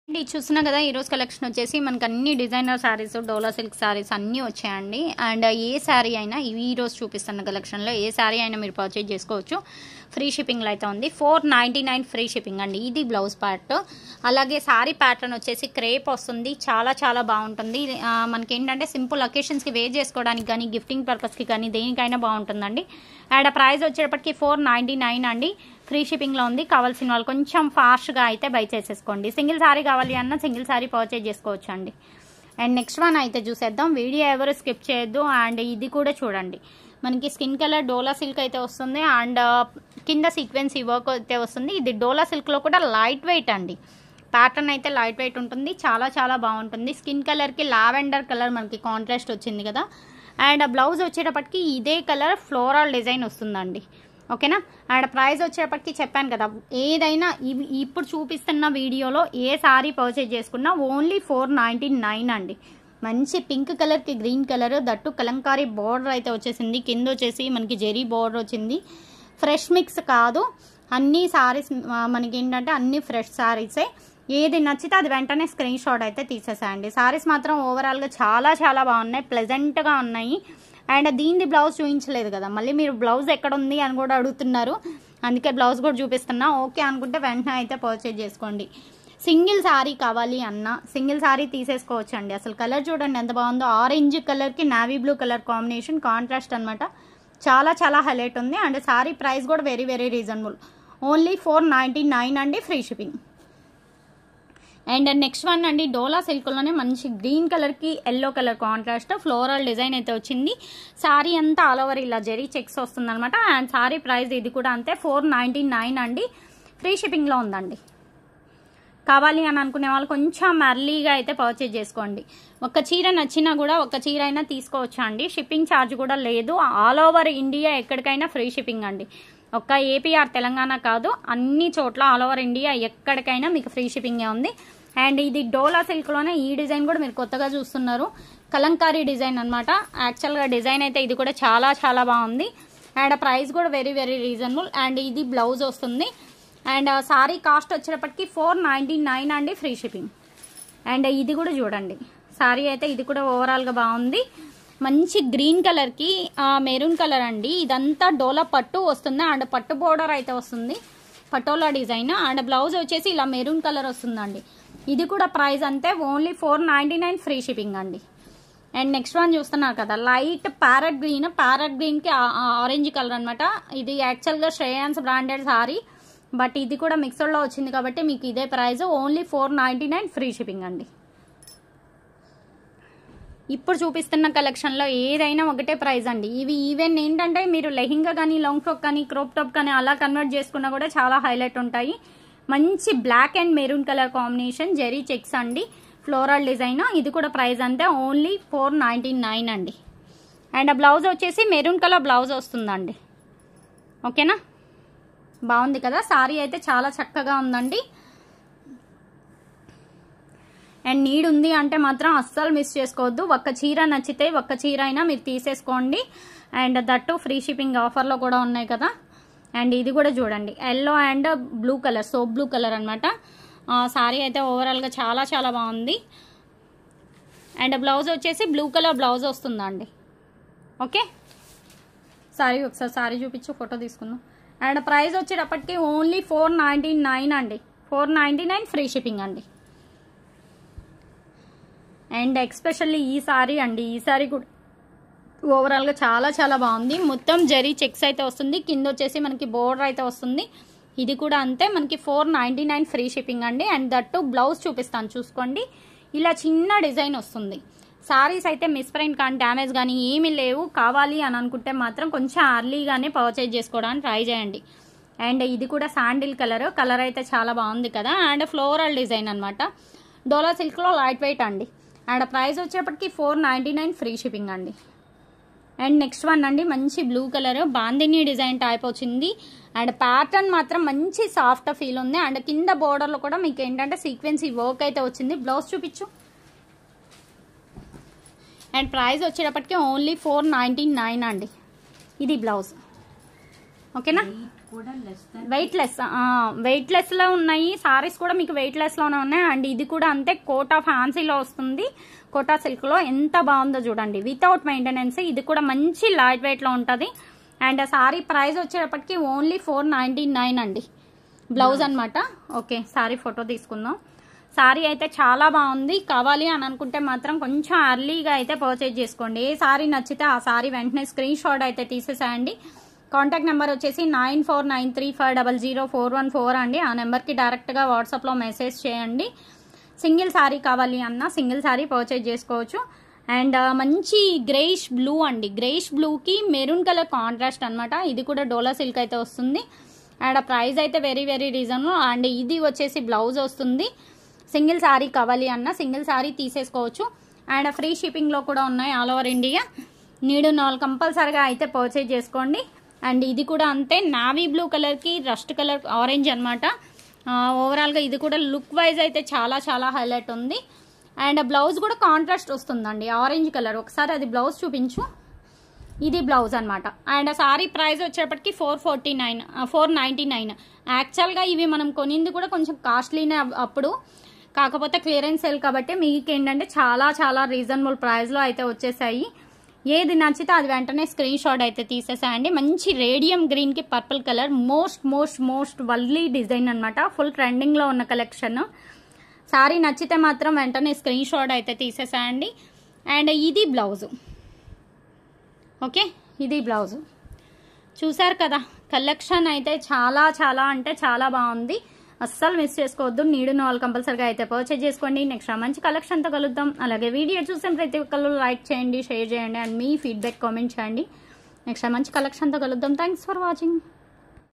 చూస్తున్నా కదా ఈ రోజు కలెక్షన్ వచ్చేసి మనకి అన్ని డిజైనర్ సారీస్ డోలా సిల్క్ సారీస్ అన్నీ వచ్చాయండి. అండ్ ఏ సారీ అయినా ఈ రోజు చూపిస్తున్న కలెక్షన్లో ఏ సారీ అయినా మీరు పర్చేజ్ చేసుకోవచ్చు. ఫ్రీ షిప్పింగ్లో అయితే ఉంది. 499 ఫ్రీ షిప్పింగ్ అండి. ఇది బ్లౌజ్ పార్ట్. అలాగే సారీ ప్యాటర్న్ వచ్చేసి క్రేప్ వస్తుంది. చాలా చాలా బాగుంటుంది. మనకి ఏంటంటే సింపుల్ అకేషన్స్కి వేర్ చేసుకోవడానికి కానీ గిఫ్టింగ్ పర్పస్కి కానీ దేనికైనా బాగుంటుందండి. అండ్ ప్రైస్ వచ్చేటప్పటికి 499 అండి. ఫ్రీ షిప్పింగ్లో ఉంది. కావాల్సిన వాళ్ళు కొంచెం ఫాస్ట్గా అయితే బై చేసేసుకోండి. సింగిల్ సారీ కావాలి అన్న సింగిల్ సారీ పర్చేజ్ చేసుకోవచ్చు అండి. అండ్ నెక్స్ట్ వన్ అయితే చూసేద్దాం. వీడియో ఎవరు స్కిప్ చేయొద్దు. అండ్ ఇది కూడా చూడండి. మనకి స్కిన్ కలర్ డోలా సిల్క్ అయితే వస్తుంది. అండ్ కింద సీక్వెన్సీ వర్క్ అయితే వస్తుంది. ఇది డోలా సిల్క్లో కూడా లైట్ వెయిట్ అండి. ప్యాటర్న్ అయితే లైట్ వెయిట్ ఉంటుంది. చాలా చాలా బాగుంటుంది. స్కిన్ కలర్కి లావెండర్ కలర్ మనకి కాంట్రాస్ట్ వచ్చింది కదా. అండ్ బ్లౌజ్ వచ్చేటప్పటికి ఇదే కలర్ ఫ్లోరల్ డిజైన్ వస్తుందండి. ఓకేనా. అండ్ ప్రైస్ వచ్చేటప్పటికి చెప్పాను కదా, ఏదైనా ఇప్పుడు చూపిస్తున్న వీడియోలో ఏ సారీ పర్చేజ్ చేసుకున్నా ఓన్లీ 499 అండి. మంచి పింక్ కలర్కి green colour, that Kalamkari border అయితే వచ్చేసింది. కింద వచ్చేసి మనకి జెరీ బోర్డర్ వచ్చింది. ఫ్రెష్ మిక్స్ కాదు, అన్ని సారీస్ మనకి ఏంటంటే అన్ని ఫ్రెష్ సారీసే. ఏది నచ్చితే అది వెంటనే స్క్రీన్ షాట్ అయితే తీసేసాయండి. సారీస్ మాత్రం ఓవరాల్గా చాలా చాలా బాగున్నాయి, ప్లెజెంట్గా ఉన్నాయి. అండ్ దీనిది బ్లౌజ్ చూపించలేదు కదా, మళ్ళీ మీరు బ్లౌజ్ ఎక్కడ ఉంది అని కూడా అడుగుతున్నారు. అందుకే బ్లౌజ్ కూడా చూపిస్తున్నా. ఓకే అనుకుంటే వెంటనే అయితే పర్చేజ్ చేసుకోండి. సింగిల్ సారీ కావాలి అన్న సింగిల్ సారీ తీసేసుకోవచ్చు అండి. అసలు కలర్ చూడండి ఎంత బాగుందో. ఆరెంజ్ కలర్కి navy blue colour combination contrast అనమాట. చాలా చాలా హైలైట్ ఉంది. అండ్ సారీ ప్రైస్ కూడా వెరీ వెరీ రీజనబుల్. ఓన్లీ 499 అండి. Free shipping. And next one అండి, డోలా సిల్క్లోనే మంచి గ్రీన్ కలర్కి yellow colour contrast floral design అయితే వచ్చింది. సారీ అంతా ఆల్ ఓవర్ ఇలా జెరీ చెక్స్ వస్తుంది అనమాట. అండ్ సారీ ప్రైస్ ఇది కూడా అంతే 499 అండి. ఫ్రీ షిప్పింగ్లో ఉందండి. కావాలి అని అనుకునే వాళ్ళు కొంచెం ఎర్లీగా అయితే పర్చేజ్ చేసుకోండి. ఒక చీర నచ్చినా కూడా ఒక చీర అయినా తీసుకోవచ్చు అండి. షిప్పింగ్ ఛార్జ్ కూడా లేదు. ఆల్ ఓవర్ ఇండియా ఎక్కడికైనా ఫ్రీ షిప్పింగ్ అండి. ఒక్క ఏపీఆర్ తెలంగాణ కాదు, అన్ని చోట్ల ఆల్ ఓవర్ ఇండియా ఎక్కడికైనా మీకు ఫ్రీ షిప్పింగే ఉంది. అండ్ ఇది డోలా సిల్క్లోనే ఈ డిజైన్ కూడా మీరు కొత్తగా చూస్తున్నారు. కలంకారీ డిజైన్ అనమాట. యాక్చువల్గా డిజైన్ అయితే ఇది కూడా చాలా చాలా బాగుంది. అండ్ ప్రైస్ కూడా వెరీ వెరీ రీజనబుల్. అండ్ ఇది బ్లౌజ్ వస్తుంది. అండ్ సారీ కాస్ట్ వచ్చేటప్పటికి 499 అండి. Free shipping. అండ్ ఇది కూడా చూడండి. సారీ అయితే ఇది కూడా ఓవరాల్గా బాగుంది. మంచి గ్రీన్ కలర్కి మెరూన్ కలర్ అండి. ఇదంతా డోలా పట్టు వస్తుంది. అండ్ పట్టు బోర్డర్ అయితే వస్తుంది, పటోలా డిజైన్. అండ్ బ్లౌజ్ వచ్చేసి ఇలా మెరూన్ కలర్ వస్తుందండి. ఇది కూడా ప్రైస్ అంతే, ఓన్లీ 499 ఫ్రీ షిప్పింగ్ అండి. అండ్ నెక్స్ట్ వన్ చూస్తున్నారు కదా, లైట్ ప్యారెట్ గ్రీన్కి ఆరెంజ్ కలర్ అనమాట. ఇది యాక్చువల్గా శ్రేయాన్స్ బ్రాండెడ్ సారీ, బట్ ఇది కూడా మిక్సర్లో వచ్చింది కాబట్టి మీకు ఇదే ప్రైస్, ఓన్లీ 499 ఫ్రీ షిప్పింగ్ అండి. ఇప్పుడు చూపిస్తున్న కలెక్షన్లో ఏదైనా ఒకటే ప్రైస్ అండి. ఇవి ఈవెన్ ఏంటంటే మీరు లెహింగా కానీ లాంగ్ ఫ్రాక్ కానీ క్రాప్ టాప్ కానీ అలా కన్వర్ట్ చేసుకున్నా కూడా చాలా హైలైట్ ఉంటాయి. మంచి black and maroon colour combination zari checks అండి, ఫ్లోరల్ డిజైన్. ఇది కూడా ప్రైస్ అంతే, ఓన్లీ 499 అండి. అండ్ బ్లౌజ్ వచ్చేసి మెరూన్ కలర్ బ్లౌజ్ వస్తుందండి. ఓకేనా. బాగుంది కదా. సారీ అయితే చాలా చక్కగా ఉందండి. అండ్ నీడ్ ఉంది అంటే మాత్రం అస్సలు మిస్ చేసుకోవద్దు. ఒక్క చీర నచ్చితే ఒక్క చీర అయినా మీరు తీసేసుకోండి. అండ్ దట్టు ఫ్రీ షిప్పింగ్ ఆఫర్లో కూడా ఉన్నాయి కదా. అండ్ ఇది కూడా చూడండి, yellow and blue colour, soap blue colour అనమాట. సారీ అయితే ఓవరాల్గా చాలా చాలా బాగుంది. అండ్ బ్లౌజ్ వచ్చేసి బ్లూ కలర్ బ్లౌజ్ వస్తుందండి. ఓకే. సారీ ఒకసారి సారీ చూపించు, ఫోటో తీసుకుందాం. అండ్ ప్రైస్ వచ్చేటప్పటికి ఓన్లీ 499 అండి. 499 ఫ్రీ షిప్పింగ్ అండి. అండ్ ఎక్స్పెషల్లీ ఈ సారీ అండి, ఈ సారీ కూడా ఓవరాల్గా చాలా చాలా బాగుంది. మొత్తం జరీ చెక్స్ అయితే వస్తుంది. కింద వచ్చేసి మనకి బోర్డర్ అయితే వస్తుంది. ఇది కూడా అంతే, మనకి 499 ఫ్రీ షిప్పింగ్ అండి. అండ్ దట్టు బ్లౌజ్ చూపిస్తాను చూసుకోండి. ఇలా చిన్న డిజైన్ వస్తుంది. సారీస్ అయితే మిస్ప్రింట్ కానీ డ్యామేజ్ కానీ ఏమీ లేవు. కావాలి అని అనుకుంటే మాత్రం కొంచెం అర్లీగానే పర్చేజ్ చేసుకోవడానికి ట్రై చేయండి. అండ్ ఇది కూడా శాండిల్ కలర్ అయితే చాలా బాగుంది కదా. అండ్ ఫ్లోరల్ డిజైన్ అనమాట. డోలా సిల్క్లో లైట్ వెయిట్ అండి. అండ్ ప్రైస్ వచ్చేప్పటికి 499 ఫ్రీ షిప్పింగ్ అండి. అండ్ నెక్స్ట్ వన్ అండి, మంచి blue colour bandhani design type వచ్చింది. అండ్ ప్యాటర్న్ మాత్రం మంచి సాఫ్ట్ ఫీల్ ఉంది. అండ్ కింద బోర్డర్లో కూడా మీకు ఏంటంటే సీక్వెన్సీ వర్క్ అయితే వచ్చింది. బ్లౌజ్ చూపించు. అండ్ ప్రైస్ వచ్చేటప్పటికి ఓన్లీ 499 అండి. ఇది బ్లౌజ్. ఓకేనా. వెయిట్ లెస్ లో ఉన్నాయి సారీస్ కూడా మీకు వెయిట్ లెస్ లోనే ఉన్నాయి. అండ్ ఇది కూడా అంతే కోటా ఫ్యాన్సీలో వస్తుంది. కోటా సిల్క్ లో ఎంత బాగుందో చూడండి, వితౌట్ మెయింటెనెన్స్. ఇది కూడా మంచి లైట్ వెయిట్ లో ఉంటది. అండ్ సారీ ప్రైస్ వచ్చేటప్పటికి ఓన్లీ 499 అండి. బ్లౌజ్ అనమాట. ఓకే, సారీ ఫోటో తీసుకుందాం. సారీ అయితే చాలా బాగుంది. కావాలి అని అనుకుంటే మాత్రం కొంచెం అర్లీగా అయితే పర్చేజ్ చేసుకోండి. ఏ సారీ నచ్చితే ఆ సారీ వెంటనే స్క్రీన్ షాట్ అయితే తీసేసేయండి. కాంటాక్ట్ నెంబర్ వచ్చేసి 9493500414 అండి. ఆ నెంబర్కి డైరెక్ట్గా వాట్సాప్లో మెసేజ్ చేయండి. సింగిల్ సారీ కావాలి అన్న సింగిల్ సారీ పర్చేజ్ చేసుకోవచ్చు. అండ్ మంచి గ్రేయిష్ బ్లూ అండి. గ్రేయిష్ బ్లూకి మెరూన్ కలర్ కాంట్రాస్ట్ అనమాట. ఇది కూడా డోలా సిల్క్ అయితే వస్తుంది. అండ్ ప్రైస్ అయితే వెరీ వెరీ రీజనబుల్. అండ్ ఇది వచ్చేసి బ్లౌజ్ వస్తుంది. సింగిల్ సారీ కావాలి అన్న సింగిల్ సారీ తీసేసుకోవచ్చు. అండ్ ఫ్రీ షిప్పింగ్లో కూడా ఉన్నాయి ఆల్ ఓవర్ ఇండియా. నీడు నాలుగు కంపల్సరీగా అయితే పర్చేజ్ చేసుకోండి. అండ్ ఇది కూడా అంతే, నావీ బ్లూ కలర్కి రస్ట్ కలర్ ఆరెంజ్ అనమాట. ఓవరాల్గా ఇది కూడా లుక్ వైజ్ అయితే చాలా చాలా హైలైట్ ఉంది. అండ్ బ్లౌజ్ కూడా కాంట్రాస్ట్ వస్తుందండి, ఆరెంజ్ కలర్. ఒకసారి అది బ్లౌజ్ చూపించు. ఇది బ్లౌజ్ అనమాట. అండ్ సారీ ప్రైస్ వచ్చేటప్పటికి 499. యాక్చువల్గా ఇవి మనం కొనింది కూడా కొంచెం కాస్ట్లీనే అప్పుడు, కాకపోతే క్లియరెన్స్ సేల్ కాబట్టి మీకు ఏంటంటే చాలా చాలా రీజనబుల్ ప్రైస్లో అయితే వచ్చేసాయి. ఏది నచ్చితే అది వెంటనే స్క్రీన్ షాట్ అయితే తీసేసాయండి. మంచి రేడియం గ్రీన్కి purple colour, most most most Valli design అనమాట. ఫుల్ ట్రెండింగ్లో ఉన్న కలెక్షన్. సారీ నచ్చితే మాత్రం వెంటనే స్క్రీన్ షాట్ అయితే తీసేసాయండి. అండ్ ఇది బ్లౌజు. ఓకే, ఇది బ్లౌజు. చూసారు కదా, కలెక్షన్ అయితే చాలా చాలా అంటే చాలా బాగుంది. అస్సలు మిస్ చేసుకోవద్దు. నీడున్న వాళ్ళు కంపల్సరీగా అయితే పర్చేజ్ చేసుకోండి. నెక్స్ట్ మంచి కలెక్షన్తో కలుద్దాం. అలాగే వీడియో చూసిన ప్రతి ఒక్కరు లైక్ చేయండి, షేర్ చేయండి అండ్ మీ ఫీడ్బ్యాక్ కామెంట్ చేయండి. నెక్స్ట్ మంచి కలెక్షన్తో కలుద్దాం. Thanks for watching.